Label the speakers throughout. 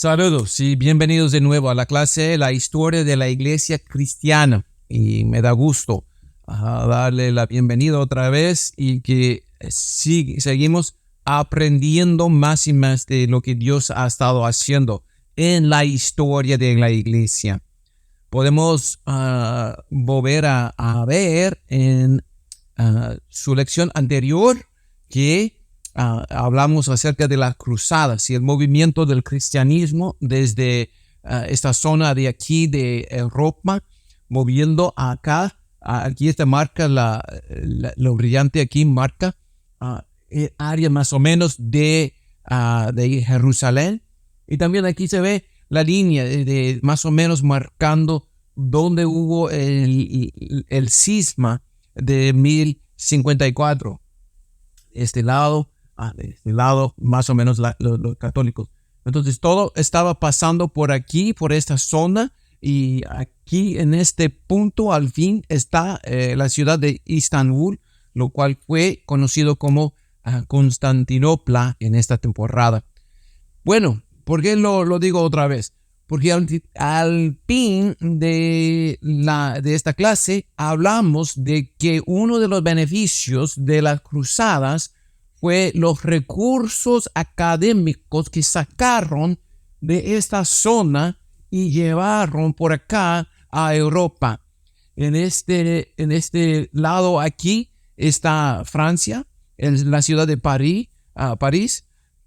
Speaker 1: Saludos y bienvenidos de nuevo a la clase La historia de la iglesia cristiana. Y me da gusto darle la bienvenida otra vez y que seguimos aprendiendo más y más de lo que Dios ha estado haciendo en la historia de la iglesia. Podemos volver a ver en su lección anterior que hablamos acerca de las cruzadas y el movimiento del cristianismo desde esta zona de aquí de Europa, moviendo acá. Aquí esta marca, lo brillante aquí marca el área más o menos de Jerusalén. Y también aquí se ve la línea de más o menos marcando donde hubo el cisma de 1054. De este lado más o menos los católicos. Entonces todo estaba pasando por aquí, por esta zona, y aquí en este punto al fin está la ciudad de Estambul, lo cual fue conocido como Constantinopla en esta temporada. Bueno, ¿por qué lo digo otra vez? Porque al fin de esta clase hablamos de que uno de los beneficios de las cruzadas fue los recursos académicos que sacaron de esta zona y llevaron por acá a Europa. En este lado aquí está Francia, en la ciudad de París,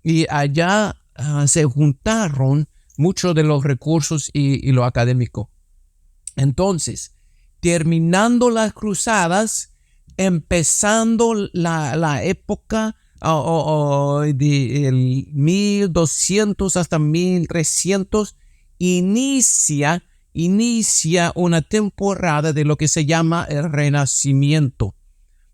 Speaker 1: y allá se juntaron muchos de los recursos y lo académico. Entonces, terminando las cruzadas, empezando la época de 1200 hasta 1300, inicia una temporada de lo que se llama el Renacimiento,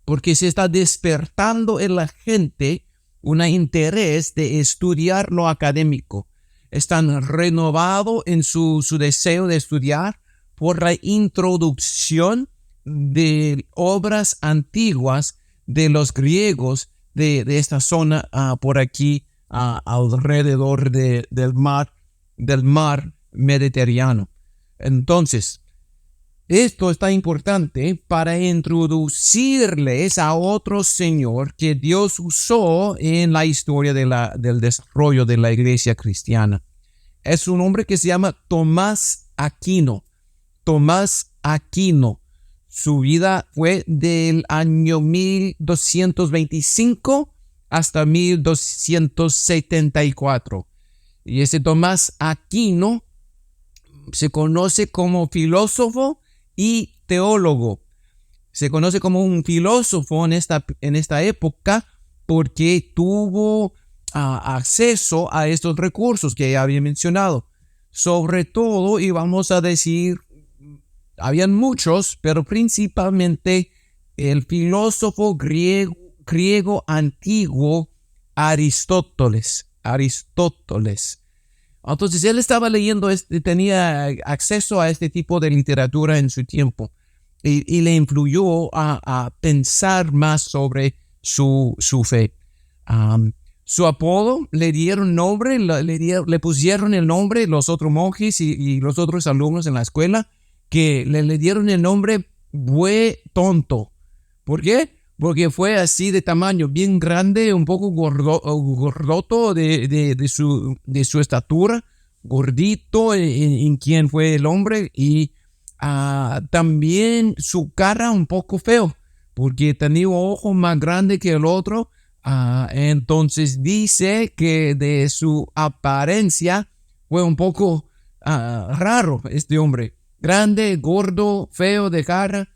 Speaker 1: porque se está despertando en la gente un interés de estudiar lo académico. Están renovados en su deseo de estudiar por la introducción de obras antiguas de los griegos de esta zona por aquí alrededor del mar Mediterráneo. Entonces, esto está importante para introducirles a otro señor que Dios usó en la historia del desarrollo de la iglesia cristiana. Es un hombre que se llama Tomás Aquino. Tomás Aquino. Su vida fue del año 1225 hasta 1274. Y ese Tomás Aquino se conoce como filósofo y teólogo. Se conoce como un filósofo en esta época porque tuvo acceso a estos recursos que ya había mencionado. Sobre todo, y vamos a decir, habían muchos, pero principalmente el filósofo griego antiguo Aristóteles. Entonces él estaba leyendo, tenía acceso a este tipo de literatura en su tiempo y le influyó a pensar más sobre su fe. Su apodo le dieron nombre, le pusieron el nombre los otros monjes y los otros alumnos en la escuela, que le dieron el nombre Buey Tonto. ¿Por qué? Porque fue así de tamaño, bien grande, un poco gordoto de su estatura, gordito en quien fue el hombre, y también su cara un poco feo, porque tenía ojos más grandes que el otro. Entonces dice que de su apariencia fue un poco raro este hombre. Grande, gordo, feo de cara,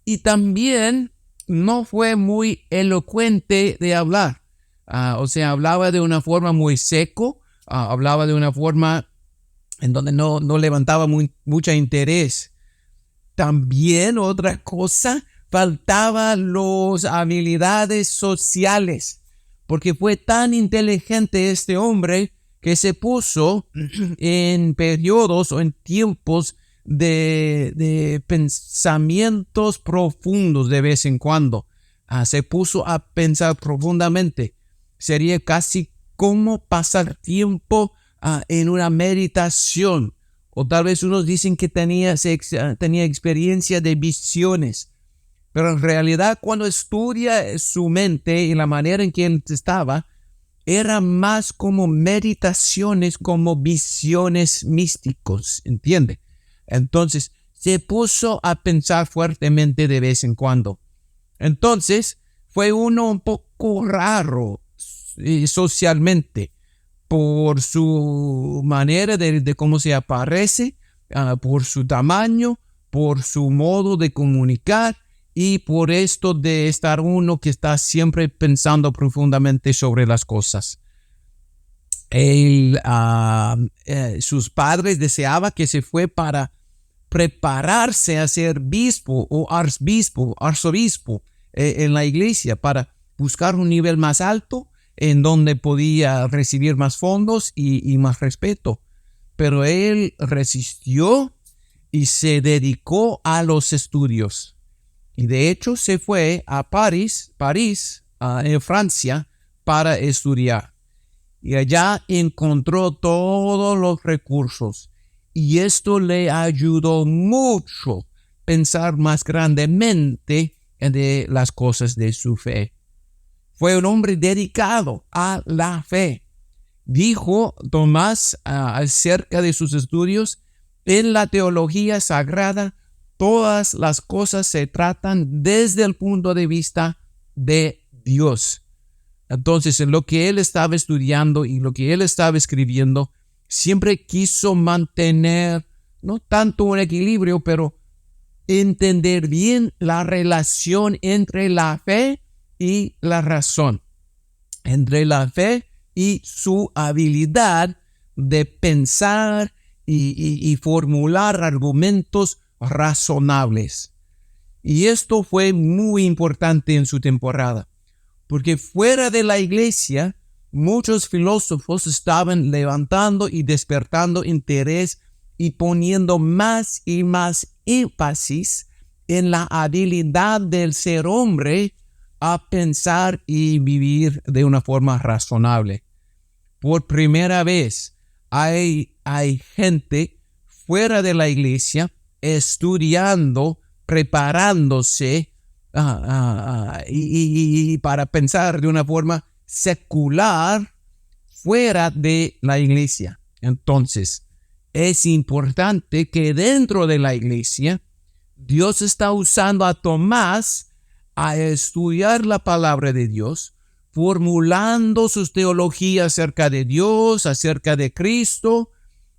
Speaker 1: y también no fue muy elocuente de hablar. O sea, hablaba de una forma muy seco, hablaba de una forma en donde no levantaba mucho interés. También otra cosa, faltaban las habilidades sociales, porque fue tan inteligente este hombre que se puso en periodos o en tiempos de pensamientos profundos de vez en cuando. Se puso a pensar profundamente. Sería casi como pasar tiempo en una meditación, o tal vez unos dicen que tenía experiencia de visiones, pero en realidad cuando estudia su mente y la manera en que él estaba, era más como meditaciones, como visiones místicos, ¿entiende? Entonces se puso a pensar fuertemente de vez en cuando. Entonces fue uno un poco raro socialmente por su manera de cómo se aparece, por su tamaño, por su modo de comunicar y por esto de estar uno que está siempre pensando profundamente sobre las cosas. Sus padres deseaban que se fue para prepararse a ser obispo o arzobispo en la iglesia para buscar un nivel más alto en donde podía recibir más fondos y más respeto. Pero él resistió y se dedicó a los estudios. Y de hecho se fue a París, en Francia, para estudiar. Y allá encontró todos los recursos. Y esto le ayudó mucho a pensar más grandemente de las cosas de su fe. Fue un hombre dedicado a la fe. Dijo Tomás acerca de sus estudios: en la teología sagrada, todas las cosas se tratan desde el punto de vista de Dios. Entonces, en lo que él estaba estudiando y lo que él estaba escribiendo, siempre quiso mantener no tanto un equilibrio, pero entender bien la relación entre la fe y la razón, entre la fe y su habilidad de pensar y formular argumentos razonables. Y esto fue muy importante en su temporada, porque fuera de la iglesia, muchos filósofos estaban levantando y despertando interés y poniendo más y más énfasis en la habilidad del ser hombre a pensar y vivir de una forma razonable. Por primera vez hay gente fuera de la iglesia estudiando, preparándose y para pensar de una forma secular fuera de la iglesia. Entonces, es importante que dentro de la iglesia, Dios está usando a Tomás a estudiar la palabra de Dios, formulando sus teologías acerca de Dios, acerca de Cristo,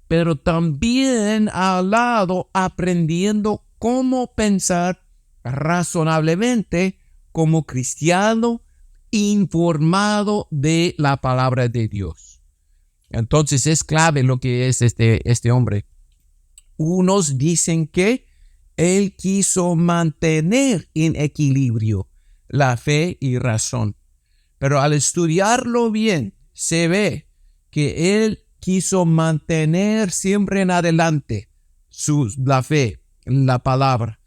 Speaker 1: pero también al lado aprendiendo cómo pensar razonablemente como cristiano informado de la palabra de Dios. Entonces es clave lo que es este hombre. Unos dicen que él quiso mantener en equilibrio la fe y razón, pero al estudiarlo bien se ve que él quiso mantener siempre en adelante la fe, la palabra,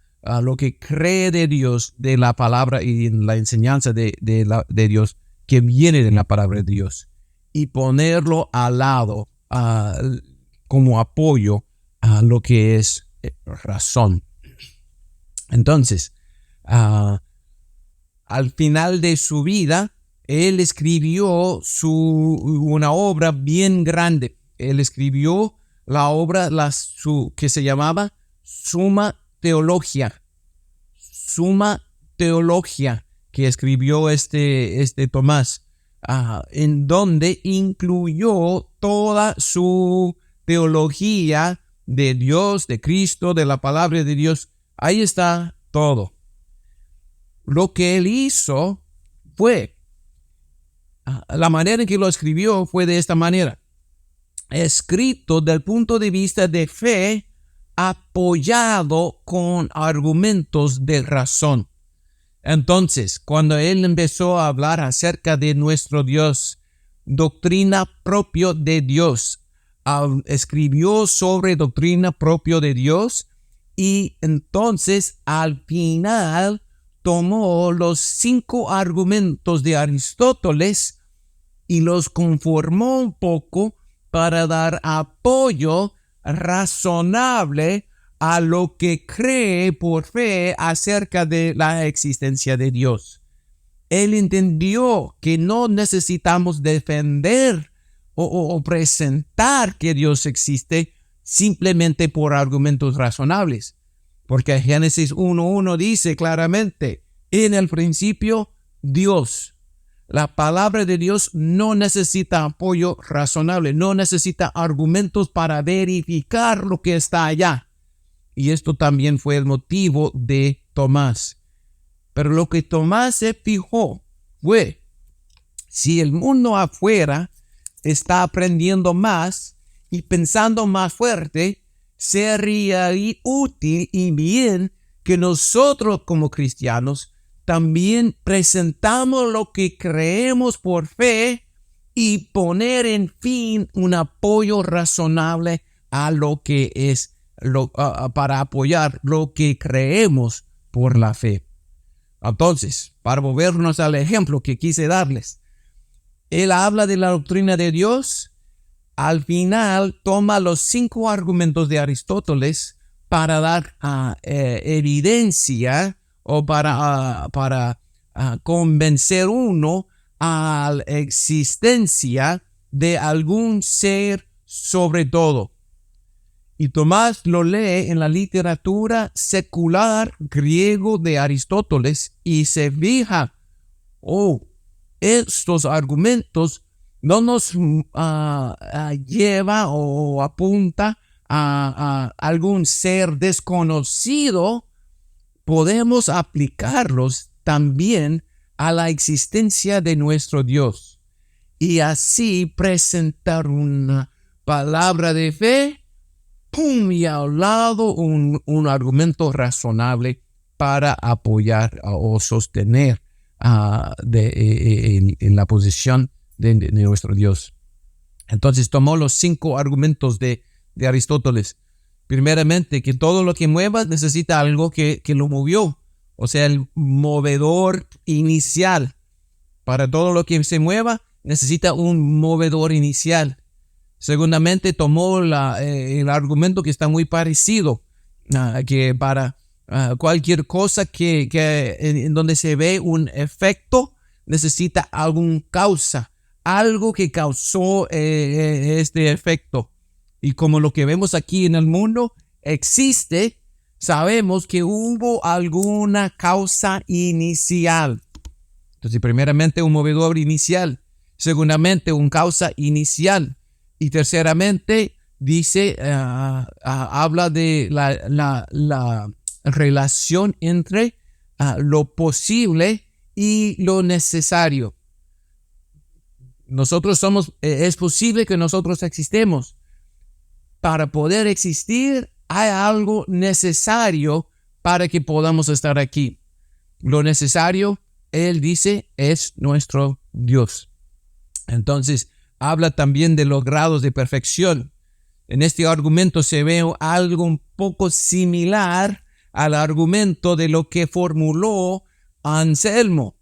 Speaker 1: lo que cree de Dios, de la palabra y la enseñanza de Dios que viene de la palabra de Dios, y ponerlo al lado como apoyo a lo que es razón. Entonces, al final de su vida, él escribió una obra bien grande. Él escribió la obra que se llamaba Summa Theologia. Summa Theologia, que escribió este Tomás, en donde incluyó toda su teología de Dios, de Cristo, de la palabra de Dios. Ahí está todo. Lo que él hizo fue, la manera en que lo escribió fue de esta manera: escrito del punto de vista de fe, apoyado con argumentos de razón. Entonces, cuando él empezó a hablar acerca de nuestro Dios, doctrina propia de Dios, escribió sobre doctrina propia de Dios, y entonces al final tomó los 5 argumentos de Aristóteles y los conformó un poco para dar apoyo razonable a lo que cree por fe acerca de la existencia de Dios. Él entendió que no necesitamos defender o presentar que Dios existe simplemente por argumentos razonables. Porque Génesis 1:1 dice claramente, en el principio Dios. La palabra de Dios no necesita apoyo razonable, no necesita argumentos para verificar lo que está allá. Y esto también fue el motivo de Tomás. Pero lo que Tomás se fijó fue, si el mundo afuera está aprendiendo más y pensando más fuerte, sería útil y bien que nosotros como cristianos también presentamos lo que creemos por fe y poner en fin un apoyo razonable a lo que es para apoyar lo que creemos por la fe. Entonces, para volvernos al ejemplo que quise darles, él habla de la doctrina de Dios. Al final toma los 5 argumentos de Aristóteles para dar evidencia o para convencer uno a la existencia de algún ser sobre todo. Y Tomás lo lee en la literatura secular griego de Aristóteles y se fija, estos argumentos no nos lleva o apunta a algún ser desconocido. Podemos aplicarlos también a la existencia de nuestro Dios y así presentar una palabra de fe, y al lado un argumento razonable para apoyar o sostener en la posición de nuestro Dios. Entonces tomó los 5 argumentos de Aristóteles. Primeramente, que todo lo que mueva necesita algo que lo movió, o sea, el movedor inicial. Para todo lo que se mueva necesita un movedor inicial. Segundamente, tomó el argumento que está muy parecido, que para cualquier cosa en donde se ve un efecto, necesita alguna causa, algo que causó este efecto. Y como lo que vemos aquí en el mundo existe, sabemos que hubo alguna causa inicial. Entonces, primeramente, un movedor inicial. Segundamente, una causa inicial. Y terceramente, dice, habla de la relación entre lo posible y lo necesario. Es posible que nosotros existemos. Para poder existir, hay algo necesario para que podamos estar aquí. Lo necesario, él dice, es nuestro Dios. Entonces, habla también de los grados de perfección. En este argumento se ve algo un poco similar al argumento de lo que formuló Anselmo.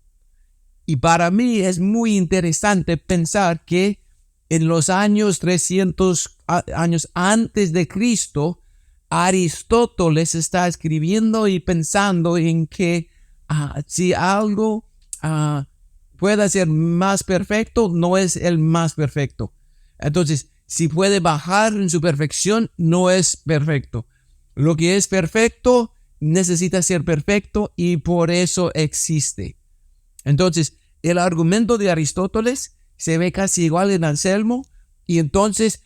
Speaker 1: Y para mí es muy interesante pensar que en los años 300 años antes de Cristo, Aristóteles está escribiendo y pensando en que si algo puede ser más perfecto, no es el más perfecto. Entonces, si puede bajar en su perfección, no es perfecto. Lo que es perfecto necesita ser perfecto y por eso existe. Entonces, el argumento de Aristóteles se ve casi igual en Anselmo, y entonces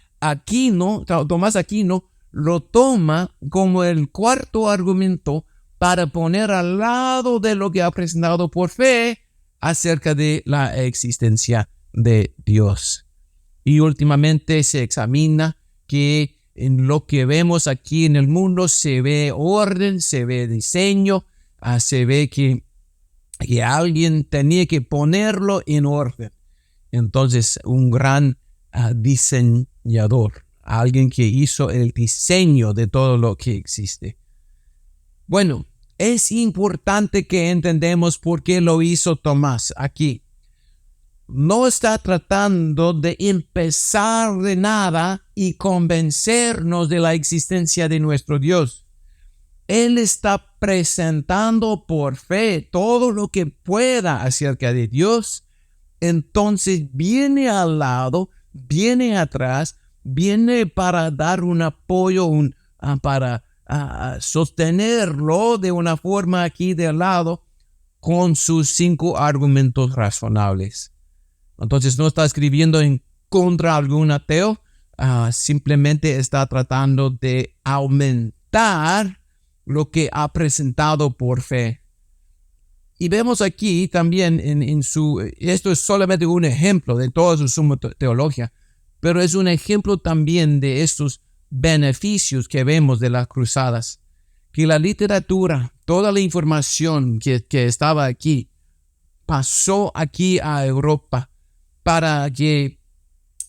Speaker 1: Tomás Aquino lo toma como el cuarto argumento para poner al lado de lo que ha presentado por fe acerca de la existencia de Dios. Y últimamente se examina que en lo que vemos aquí en el mundo se ve orden, se ve diseño, se ve que alguien tenía que ponerlo en orden. Entonces, un gran diseñador, alguien que hizo el diseño de todo lo que existe. Bueno, es importante que entendamos por qué lo hizo Tomás aquí. no está tratando de empezar de nada y convencernos de la existencia de nuestro Dios. Él está presentando por fe todo lo que pueda acerca de Dios. Entonces viene al lado, viene atrás, viene para dar un apoyo, para sostenerlo de una forma aquí de lado con sus 5 argumentos razonables. Entonces no está escribiendo en contra de algún ateo, simplemente está tratando de aumentar lo que ha presentado por fe. Y vemos aquí también esto es solamente un ejemplo de toda su suma teología, pero es un ejemplo también de estos beneficios que vemos de las cruzadas, que la literatura, toda la información que estaba aquí, pasó aquí a Europa para que,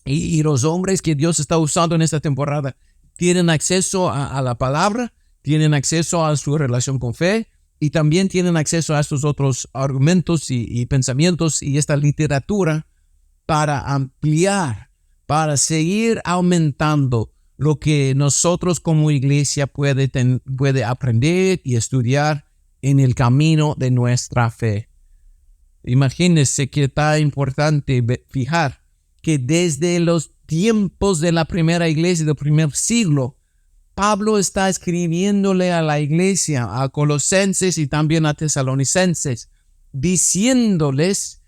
Speaker 1: y los hombres que Dios está usando en esta temporada, tienen acceso a la palabra, tienen acceso a su relación con fe, y también tienen acceso a estos otros argumentos y pensamientos y esta literatura para ampliar, para seguir aumentando lo que nosotros como iglesia puede aprender y estudiar en el camino de nuestra fe. Imagínense que está importante fijar que desde los tiempos de la primera iglesia del primer siglo, Pablo está escribiéndole a la iglesia, a Colosenses y también a Tesalonicenses, diciéndoles: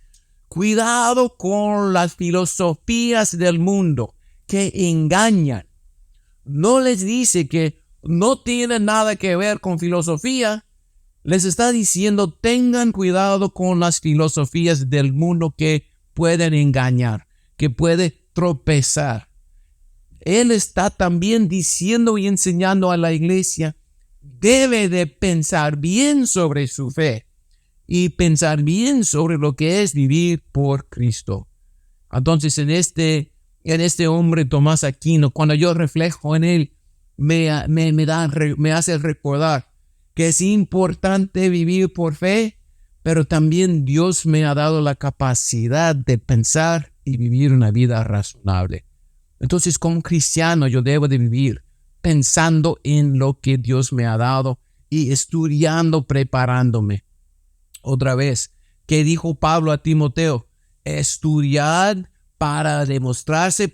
Speaker 1: cuidado con las filosofías del mundo que engañan. No les dice que no tiene nada que ver con filosofía. Les está diciendo: tengan cuidado con las filosofías del mundo que pueden engañar, que pueden tropezar. Él está también diciendo y enseñando a la iglesia: debe de pensar bien sobre su fe y pensar bien sobre lo que es vivir por Cristo. Entonces, en este hombre Tomás Aquino, cuando yo reflejo en él, me hace recordar que es importante vivir por fe, pero también Dios me ha dado la capacidad de pensar y vivir una vida razonable. Entonces, como cristiano, yo debo de vivir pensando en lo que Dios me ha dado y estudiando, preparándome. Otra vez, ¿qué dijo Pablo a Timoteo? Estudiar para mostrarse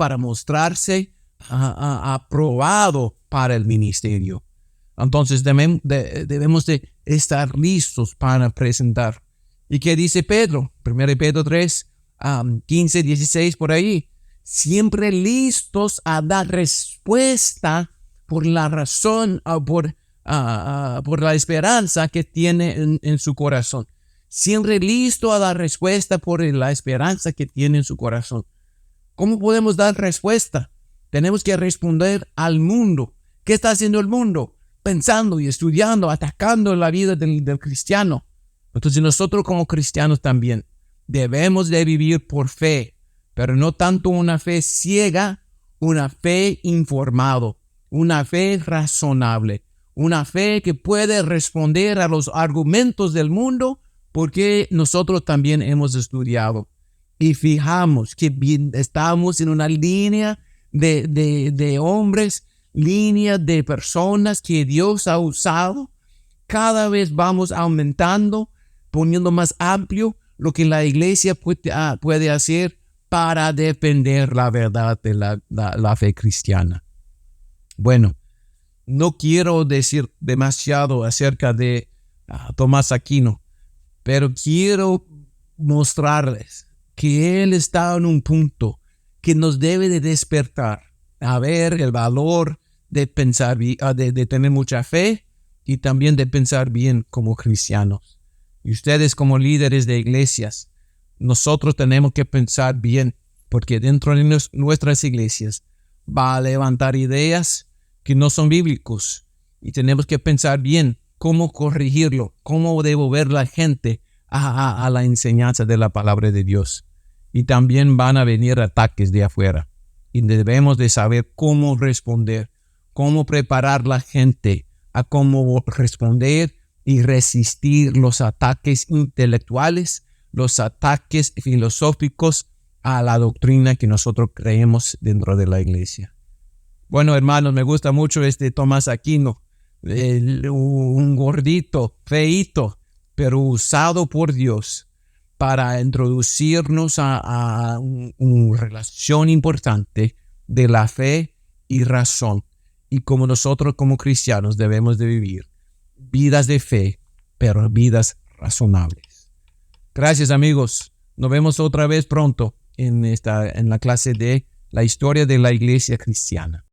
Speaker 1: aprobado para el ministerio. Entonces, debemos de estar listos para presentar. ¿Y qué dice Pedro? 1 Pedro 3, 15, 16, por ahí. Siempre listos a dar respuesta por la razón, por la esperanza que tiene en su corazón. Siempre listo a dar respuesta por la esperanza que tiene en su corazón. ¿Cómo podemos dar respuesta? Tenemos que responder al mundo. ¿Qué está haciendo el mundo? Pensando y estudiando, atacando la vida del cristiano. Entonces nosotros como cristianos también debemos de vivir por fe, pero no tanto una fe ciega, una fe informada, una fe razonable, una fe que puede responder a los argumentos del mundo, porque nosotros también hemos estudiado y fijamos que estamos en una línea de hombres, línea de personas que Dios ha usado. Cada vez vamos aumentando, poniendo más amplio lo que la iglesia puede hacer para defender la verdad de la fe cristiana. Bueno, no quiero decir demasiado acerca de Tomás Aquino, pero quiero mostrarles que él está en un punto que nos debe de despertar a ver el valor de pensar, de tener mucha fe y también de pensar bien como cristianos. Y ustedes como líderes de iglesias, nosotros tenemos que pensar bien, porque dentro de nuestras iglesias va a levantar ideas que no son bíblicos y tenemos que pensar bien cómo corregirlo, cómo devolver la gente a la enseñanza de la palabra de Dios. Y también van a venir ataques de afuera y debemos de saber cómo responder, cómo preparar la gente a cómo responder y resistir los ataques intelectuales, los ataques filosóficos a la doctrina que nosotros creemos dentro de la iglesia. Bueno, hermanos, me gusta mucho Tomás Aquino, un gordito, feíto, pero usado por Dios para introducirnos a una relación importante de la fe y razón, y como nosotros como cristianos debemos de vivir vidas de fe, pero vidas razonables. Gracias, amigos. Nos vemos otra vez pronto en la clase de la historia de la iglesia cristiana.